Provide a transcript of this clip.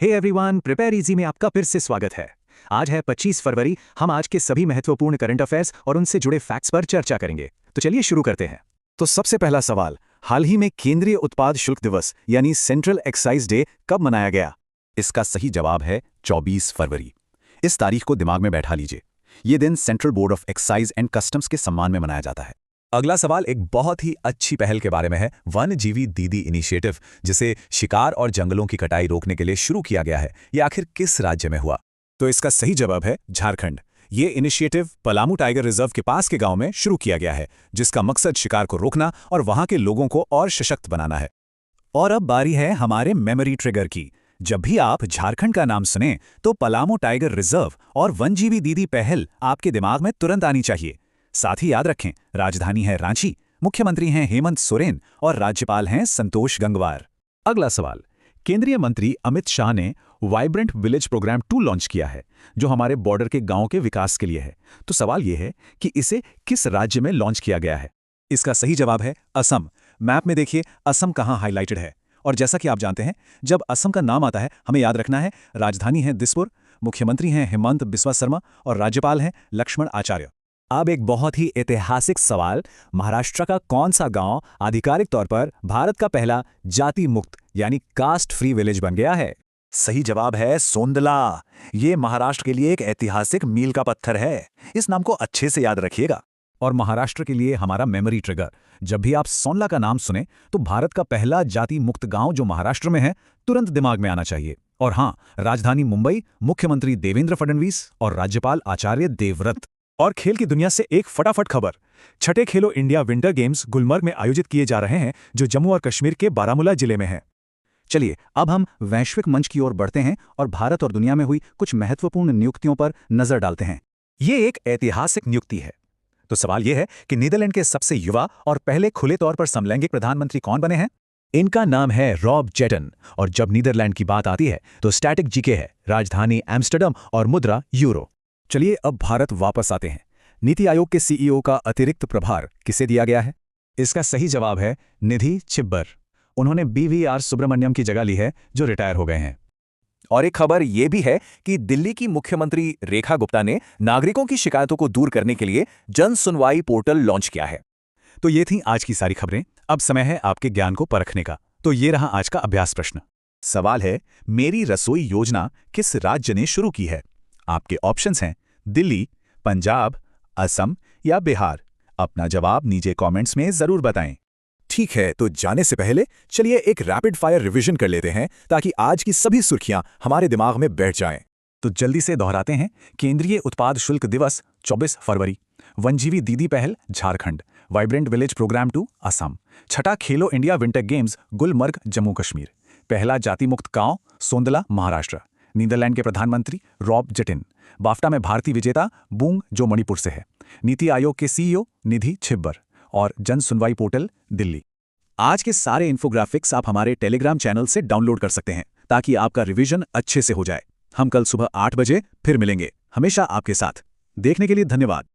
Hey everyone, prepare easy में आपका फिर से स्वागत है। आज है 25 फरवरी। हम आज के सभी महत्वपूर्ण करंट अफेयर्स और उनसे जुड़े फैक्ट्स पर चर्चा करेंगे। तो चलिए शुरू करते हैं। तो सबसे पहला सवाल, हाल ही में केंद्रीय उत्पाद शुल्क दिवस यानी सेंट्रल एक्साइज डे कब मनाया गया? इसका सही जवाब है 24 फरवरी। इस तारीख को दिमाग में बैठा लीजिए। ये दिन central board of excise and customs के सम्मान में मनाया जाता है। अगला सवाल एक बहुत ही अच्छी पहल के बारे में है, वन्यजीवी दीदी इनिशिएटिव, जिसे शिकार और जंगलों की कटाई रोकने के लिए शुरू किया गया है। ये आखिर किस राज्य में हुआ? तो इसका सही जवाब है झारखंड। ये इनिशिएटिव पलामू टाइगर रिजर्व के पास के गांव में शुरू किया गया है, जिसका मकसद शिकार को रोकना और वहां के लोगों को और सशक्त बनाना है। और अब बारी है हमारे मेमोरी ट्रिगर की। जब भी आप झारखंड का नाम सुने तो पलामू टाइगर रिजर्व और वन्यजीवी दीदी पहल आपके दिमाग में तुरंत आनी चाहिए। साथ ही याद रखें, राजधानी है रांची, मुख्यमंत्री हैं हेमंत सोरेन और राज्यपाल हैं संतोष गंगवार। अगला सवाल, केंद्रीय मंत्री अमित शाह ने वाइब्रेंट विलेज प्रोग्राम 2 लॉन्च किया है, जो हमारे बॉर्डर के गांवों के विकास के लिए है। तो सवाल यह है कि इसे किस राज्य में लॉन्च किया गया है? इसका सही जवाब है असम। मैप में देखिए असम कहाँ हाईलाइटेड है। और जैसा कि आप जानते हैं, जब असम का नाम आता है हमें याद रखना है राजधानी है दिसपुर, मुख्यमंत्री हैं हेमंत बिस्वा शर्मा और राज्यपाल हैं लक्ष्मण आचार्य। अब एक बहुत ही ऐतिहासिक सवाल, महाराष्ट्र का कौन सा गांव आधिकारिक तौर पर भारत का पहला जाति मुक्त यानी कास्ट फ्री विलेज बन गया है? सही जवाब है सोंदला। ये महाराष्ट्र के लिए एक ऐतिहासिक मील का पत्थर है। इस नाम को अच्छे से याद रखिएगा। और महाराष्ट्र के लिए हमारा मेमोरी ट्रिगर, जब भी आप सोंदला का नाम सुने तो भारत का पहला जाति मुक्त गांव जो महाराष्ट्र में है तुरंत दिमाग में आना चाहिए। और हां, राजधानी मुंबई, मुख्यमंत्री देवेंद्र फडणवीस और राज्यपाल आचार्य देवव्रत। और खेल की दुनिया से एक फटाफट खबर, छठे खेलो इंडिया विंटर गेम्स गुलमर्ग में आयोजित किए जा रहे हैं, जो जम्मू और कश्मीर के बारामूला जिले में है। चलिए अब हम वैश्विक मंच की ओर बढ़ते हैं और भारत और दुनिया में हुई कुछ महत्वपूर्ण नियुक्तियों पर नजर डालते हैं। ये एक ऐतिहासिक नियुक्ति है। तो सवाल यह है कि नीदरलैंड के सबसे युवा और पहले खुले तौर पर समलैंगिक प्रधानमंत्री कौन बने हैं? इनका नाम है रॉब जेटन। और जब नीदरलैंड की बात आती है तो स्टैटिक जीके है, राजधानी एम्स्टर्डम और मुद्रा यूरो। चलिए अब भारत वापस आते हैं। नीति आयोग के सीईओ का अतिरिक्त प्रभार किसे दिया गया है? इसका सही जवाब है निधि छिब्बर। उन्होंने बीवीआर सुब्रमण्यम की जगह ली है, जो रिटायर हो गए हैं। और एक खबर यह भी है कि दिल्ली की मुख्यमंत्री रेखा गुप्ता ने नागरिकों की शिकायतों को दूर करने के लिए जन सुनवाई पोर्टल लॉन्च किया है। तो ये थी आज की सारी खबरें। अब समय है आपके ज्ञान को परखने का। तो ये रहा आज का अभ्यास प्रश्न। सवाल है, मेरी रसोई योजना किस राज्य ने शुरू की है? आपके ऑप्शंस हैं दिल्ली, पंजाब, असम या बिहार। अपना जवाब नीचे कमेंट्स में जरूर बताएं। ठीक है, तो जाने से पहले चलिए एक रैपिड फायर रिवीजन कर लेते हैं, ताकि आज की सभी सुर्खियां हमारे दिमाग में बैठ जाएं। तो जल्दी से दोहराते हैं। केंद्रीय उत्पाद शुल्क दिवस 24 फरवरी, वन्यजीवी दीदी पहल Jharkhand, vibrant village programme 2 Assam, छठा Khelo India winter games Gulmarg Jammu Kashmir, पहला जाति मुक्त गांव सोंदला महाराष्ट्र, नीदरलैंड के प्रधानमंत्री रॉब जेटन, बाफ्टा में भारतीय विजेता बूंग जो मणिपुर से है, नीति आयोग के सीईओ निधि छिब्बर और जन सुनवाई पोर्टल दिल्ली। आज के सारे इन्फोग्राफिक्स आप हमारे टेलीग्राम चैनल से डाउनलोड कर सकते हैं, ताकि आपका रिवीजन अच्छे से हो जाए। हम कल सुबह 8 बजे फिर मिलेंगे, हमेशा आपके साथ। देखने के लिए धन्यवाद।